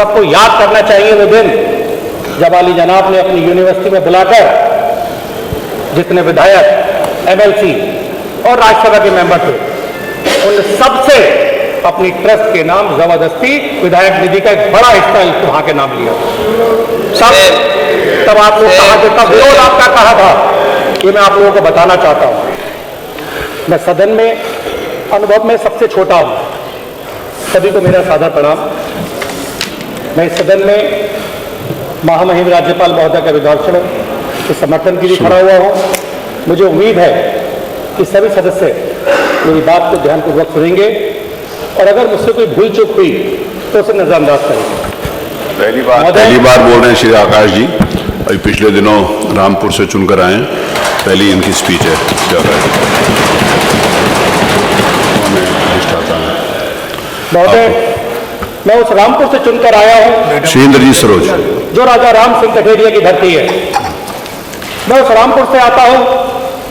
आपको याद करना चाहिए वो दिन जब आली जनाब ने अपनी यूनिवर्सिटी में बुलाकर जितने विधायक, एमएलसी और राज्यसभा के मेंबर थे, उन सबसे अपनी ट्रस्ट के नाम जबरदस्ती विधायक निधि का एक बड़ा हिस्सा वहां के नाम लिया। सब तब आप लोग कहा थे, तब विरोध आपका कहा था, ये मैं आप लोगों को बताना चाहता हूं। मैं सदन में अनुभव में सबसे छोटा हूं, सभी को मेरा सादर प्रणाम। मैं इस सदन में महामहिम राज्यपाल महोदय का अभिभाषण के समर्थन के लिए खड़ा हुआ हूं। मुझे उम्मीद है कि सभी सदस्य मेरी बात को ध्यानपूर्वक सुनेंगे और अगर मुझसे कोई भूल चूक हुई तो उसे नजरअंदाज करेंगे। पहली बार बोल रहे हैं श्री आकाश जी, अभी पिछले दिनों रामपुर से चुनकर आए हैं, पहली इनकी स्पीच है। श्री आकाश महोदय, मैं उस रामपुर से चुनकर आया हूं श्रीन्द्र जी सरोज, जो राजा राम सिंह कठेरिया की धरती है। मैं उस रामपुर से आता हूं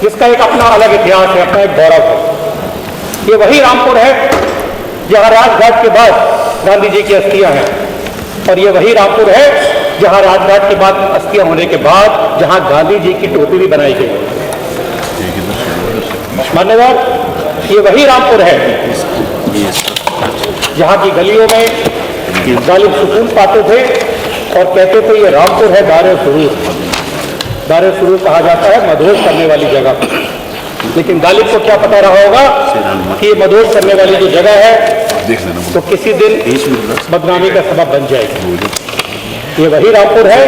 जिसका एक अपना अलग इतिहास है, अपना एक गौरव है। ये वही रामपुर है जहां राजघाट के बाद गांधी जी की अस्थियां हैं, और ये वही रामपुर है जहां राजघाट के बाद अस्थियां होने के बाद जहां गांधी जी की टोपी भी बनाई गई। मान्यवर, ये वही रामपुर है जहां की गलियों में गालिब सुकून पाते थे और कहते थे ये रामपुर है दारे सुरूर। दारे सुरूर कहा जाता है मदहोश करने वाली जगह, लेकिन गालिब को क्या पता रहा होगा कि ये मदहोश करने वाली जो जगह है तो किसी दिन बदनामी का सबब बन जाएगी। ये वही रामपुर है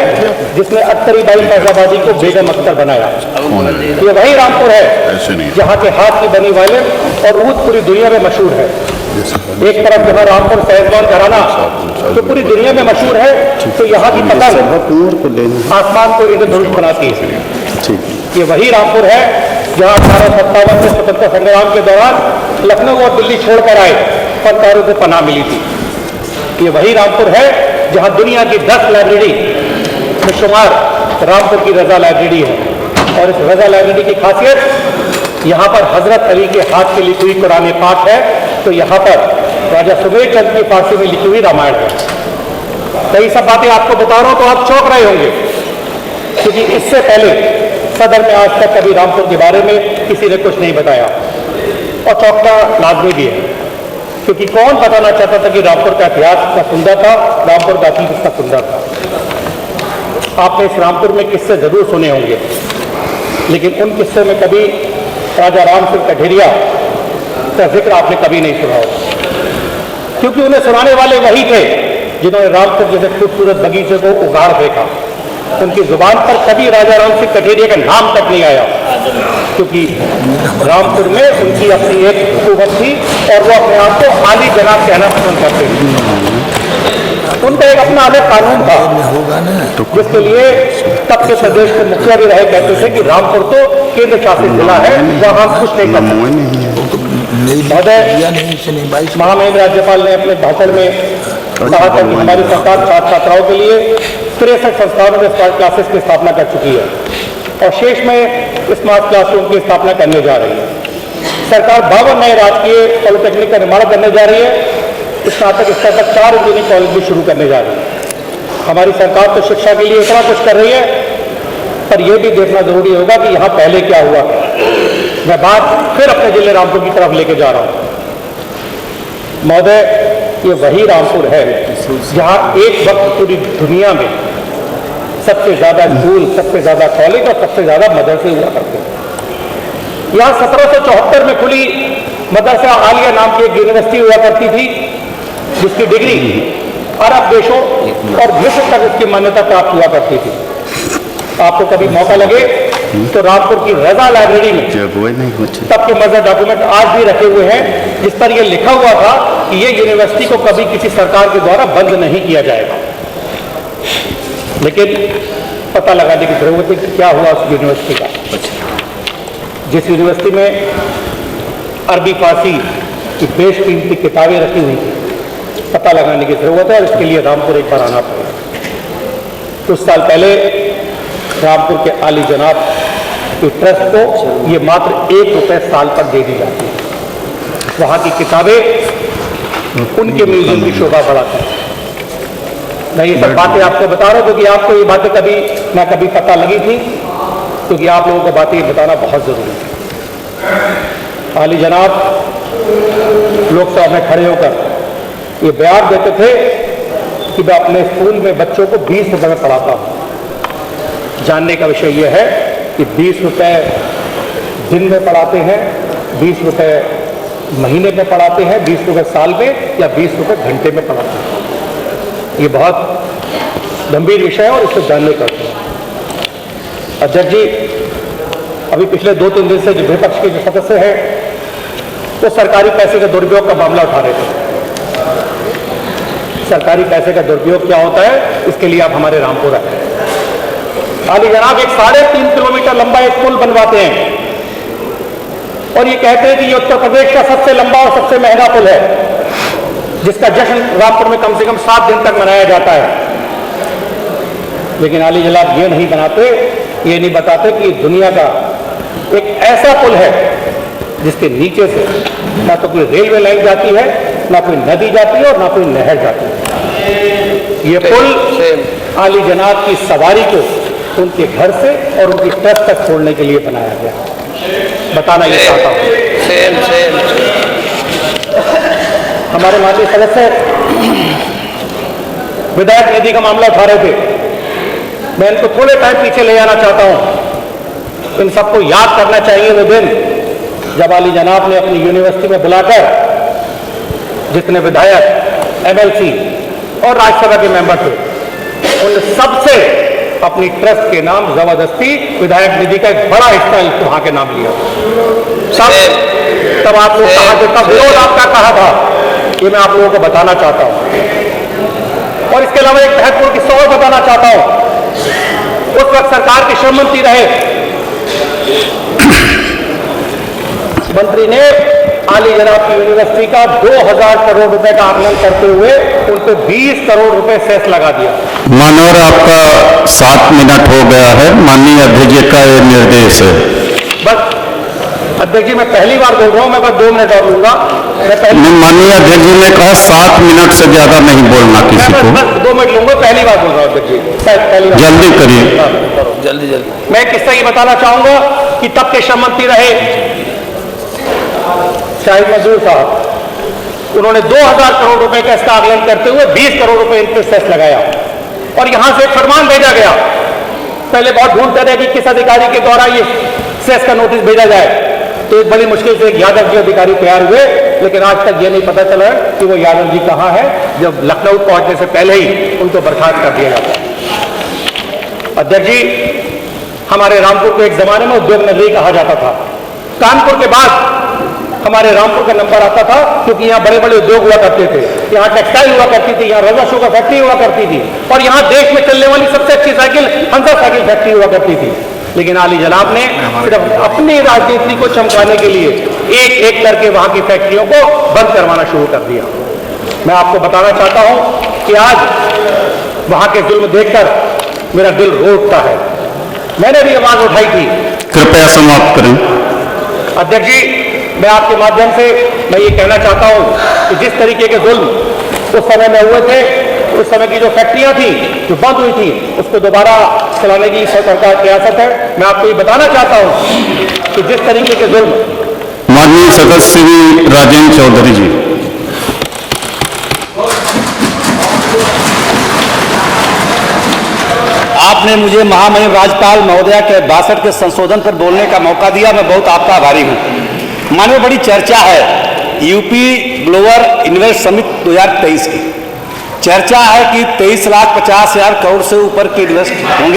जिसने अख्तरी बाई फैजाबादी को बेगम अख्तर बनाया। ये वही रामपुर है जहाँ के हाथ की बनी वायलिन और ऊद पूरी दुनिया में मशहूर है। एक तरफ जहाँ रामपुर सहजवान घराना तो पूरी दुनिया में मशहूर है, तो यहाँ की पतंग आसमान को इंद्रधनुष बनाती है। ये वही रामपुर है जहाँ 1857 में स्वतंत्रता संग्राम के दौरान लखनऊ और दिल्ली छोड़कर आए फनकारों को पनाह मिली थी। ये वही रामपुर है जहां दुनिया की 10 लाइब्रेरी में शुमार रामपुर की रजा लाइब्रेरी है, और इस रजा लाइब्रेरी की खासियत यहाँ पर हजरत अली के हाथ से लिखी हुई कुरान पाक है, तो यहाँ पर राजा सुबेर चंद की फारसी में लिखी हुई रामायण है। कई सब बातें आपको बता रहा हूं तो आप चौंक रहे होंगे, क्योंकि इससे पहले सदन में आज तक कभी रामपुर के बारे में किसी ने कुछ नहीं बताया, और चौंकना लाजमी भी है, क्योंकि कौन बताना चाहता था कि रामपुर का इतिहास कितना सुंदर था, रामपुर का अतीत कितना सुंदर था। आपने इस रामपुर में किस्से जरूर सुने होंगे, लेकिन उन किस्से में कभी राजा राम सिंह कठेरिया का जिक्र आपने कभी नहीं सुना होगा, क्योंकि उन्हें सुनाने वाले वही थे जिन्होंने रामपुर जैसे खूबसूरत बगीचे को उगाड़ फेंका। उनकी जुबान पर कभी राजा राम सिंह कठेरिया का नाम तक नहीं आया, क्योंकि रामपुर में उनकी अपनी एक हुकूमत थी और वो अपने आप को आली जनाब कहना पसंद करते थे। उनका एक अपना अलग कानून था, जिसके लिए तब के प्रदेश के मुखिया भी रहे कहते थे कि रामपुर तो केंद्र शासित जिला है, वहां हम कुछ नहीं कर सकते। महामहिम राज्यपाल ने अपने भाषण में कहा था कि हमारी सरकार छात्र छात्राओं के लिए 63 संस्थानों में स्मार्ट क्लासेस की स्थापना कर चुकी है, और शेष में स्मार्ट क्लासरूम की स्थापना करने जा रही है। सरकार 52 नए राजकीय पॉलिटेक्निक का निर्माण करने जा रही है। स्नातक स्तर तक 4 इंजीनियरिंग कॉलेज भी शुरू करने जा रही है। हमारी सरकार तो शिक्षा के लिए इतना कुछ कर रही है, पर यह भी देखना जरूरी होगा कि यहाँ पहले क्या हुआ। मैं बात फिर अपने जिले रामपुर की तरफ लेके जा रहा हूँ। महोदय, ये वही रामपुर है जहाँ एक वक्त पूरी दुनिया में सबसे ज्यादा स्कूल, सबसे ज्यादा कॉलेज और सबसे ज्यादा मदरसे हुआ करते हैं। यहाँ 1774 में खुली मदरसा आलिया नाम की एक यूनिवर्सिटी हुआ करती थी, जिसकी डिग्री अरब देशों और मिस्र तक इसकी मान्यता प्राप्त हुआ करती थी। आपको कभी मौका लगे तो रामपुर की रजा लाइब्रेरी में तब के मजहब डॉक्यूमेंट आज भी रखे हुए हैं, जिस पर यह लिखा हुआ था कि ये यूनिवर्सिटी को कभी किसी सरकार के द्वारा बंद नहीं किया जाएगा। लेकिन पता लगाने की जरूरत है कि क्या हुआ उस यूनिवर्सिटी का। जिस यूनिवर्सिटी में अरबी फारसी की बेशकीमती किताबें रखी हुई थी, पता लगाने की जरूरत है, और इसके लिए रामपुर एक बार आना पड़ेगा। कुछ साल पहले रामपुर के आली जनाब के ट्रस्ट को ये मात्र ₹1 साल पर दे दी जाती है। वहाँ की किताबें उनके म्यूजियम की शोभा बढ़ाती हैं। मैं ये सब बातें आपको बता रहा हूँ क्योंकि आपको ये बातें कभी ना कभी पता लगी थी, क्योंकि आप लोगों को बातें बताना बहुत जरूरी है। आली जनाब लोकसभा में खड़े होकर ये बयान देते थे कि मैं अपने स्कूल में बच्चों को 20 रुपए में पढ़ाता हूँ। जानने का विषय यह है कि 20 रुपए दिन में पढ़ाते हैं, 20 रुपए महीने में पढ़ाते हैं, 20 रुपए साल में, या 20 रुपए घंटे में पढ़ाते हैं। ये बहुत गंभीर विषय है और इसको जानने का है। अध्यक्ष जी, अभी पिछले 2-3 दिन से जो विपक्ष के जो सदस्य हैं वो सरकारी पैसे के दुरुपयोग का मामला उठा रहे थे। सरकारी पैसे का दुरुपयोग क्या होता है, इसके लिए आप हमारे रामपुर आए। आली जनाब एक 3.5 किलोमीटर लंबा एक पुल बनवाते हैं और ये कहते हैं कि ये उत्तर प्रदेश का सबसे लंबा और सबसे महंगा पुल है, जिसका जश्न रामपुर में कम से कम 7 दिन तक मनाया जाता है। लेकिन आली जनाब ये नहीं बनाते, ये नहीं बताते कि दुनिया का एक ऐसा पुल है जिसके नीचे से ना तो कोई रेलवे लाइन जाती है, ना कोई नदी जाती है और ना कोई नहर जाती है। ये पुल आली जनाब की सवारी को उनके घर से और उनकी ट्रस्ट तक छोड़ने के लिए बनाया गया। बताना ये चाहता हूं। हमारे माननीय सदस्य विधायक निधि का मामला उठा रहे थे। मैं इनको थोड़े टाइम पीछे ले जाना चाहता हूं। इन सबको याद करना चाहिए वो दिन जब आली जनाब ने अपनी यूनिवर्सिटी में बुलाकर जितने विधायक, एमएलसी और राज्यसभा के मेंबर थे, उन सबसे अपनी ट्रस्ट के नाम जबरदस्ती विधायक निधि का एक बड़ा हिस्सा वहां के नाम लिया। तब आप लोग कहा थे, तब विरोध आपका कहा था, ये मैं आप लोगों को बताना चाहता हूं। और इसके अलावा एक महत्वपूर्ण किस्सा और बताना चाहता हूं। उस वक्त सरकार के श्रम मंत्री रहे, मंत्री ने आली जनाब की यूनिवर्सिटी का 2000 करोड़ रुपए का आकलन करते हुए उन पर 20 करोड़ रुपए सेस लगा दिया। मानवर आपका 7 मिनट हो गया है, माननीय अध्यक्ष जी का ये निर्देश है। बस अध्यक्ष जी, मैं पहली बार बोल रहा हूं, मैं बस 2 मिनट और लूंगा। माननीय अध्यक्ष जी ने कहा 7 मिनट से ज्यादा नहीं बोलना किसी को। बस 2 मिनट लूंगा, पहली बार बोल रहा हूं अध्यक्ष जी, पहली बार। जल्दी करिए, जल्दी। मैं किस्सा ये बताना चाहूंगा कि तब के श्रम मंत्री रहे शाहिद मजदूर साहब, उन्होंने 2000 करोड़ रुपए का इसका आकलन करते हुए 20 करोड़ रुपए इन पर सेस लगाया और यहां से एक फरमान भेजा गया। पहले बहुत ढूंढते रहे कि किस अधिकारी के द्वारा ये सेस का नोटिस भेजा जाए, तो एक बड़ी मुश्किल से एक यादव जी अधिकारी तैयार हुए, लेकिन आज तक ये नहीं पता चला कि वो यादव जी कहां है, जब लखनऊ पहुंचने से पहले ही उनको बर्खास्त कर दिया जाता। अध्यक्ष जी, हमारे रामपुर को एक जमाने में उद्योग नगरी कहा जाता था। कानपुर के बाद हमारे रामपुर का नंबर आता था, क्योंकि यहाँ बड़े बड़े उद्योग हुआ करते थे, यहाँ टेक्सटाइल हुआ करती थी, यहाँ रजा शुगर फैक्ट्री हुआ करती थी, और यहाँ देश में चलने वाली सबसे अच्छी साइकिल हंसा साइकिल फैक्ट्री हुआ करती थी। लेकिन आली जनाब ने सिर्फ अपनी राजनीति को चमकाने के लिए एक एक करके वहां की फैक्ट्रियों को बंद करवाना शुरू कर दिया। मैं आपको बताना चाहता हूं कि आज वहां के जुल्म देखकर मेरा दिल रो उठता है। मैंने भी आवाज उठाई थी। कृपया समाप्त करें। अध्यक्ष जी, मैं आपके माध्यम से मैं ये कहना चाहता हूं कि जिस तरीके के जुल्म उस समय में हुए थे, उस समय की जो फैक्ट्रियां थी जो बंद हुई थी, उसको दोबारा चलाने की सरकार की सियासत है। मैं आपको ये बताना चाहता हूं कि जिस तरीके के जुल्म। माननीय सदस्य श्री राजेंद्र चौधरी जी। आपने मुझे महामहिम राज्यपाल महोदया के 62 के संशोधन पर बोलने का मौका दिया, मैं बहुत आपका आभारी हूं। माननीय, बड़ी चर्चा है यूपी ग्लोबल इन्वेस्ट समिट 2023 की। चर्चा है कि 23,50,000 करोड़ से ऊपर के इन्वेस्ट होंगे।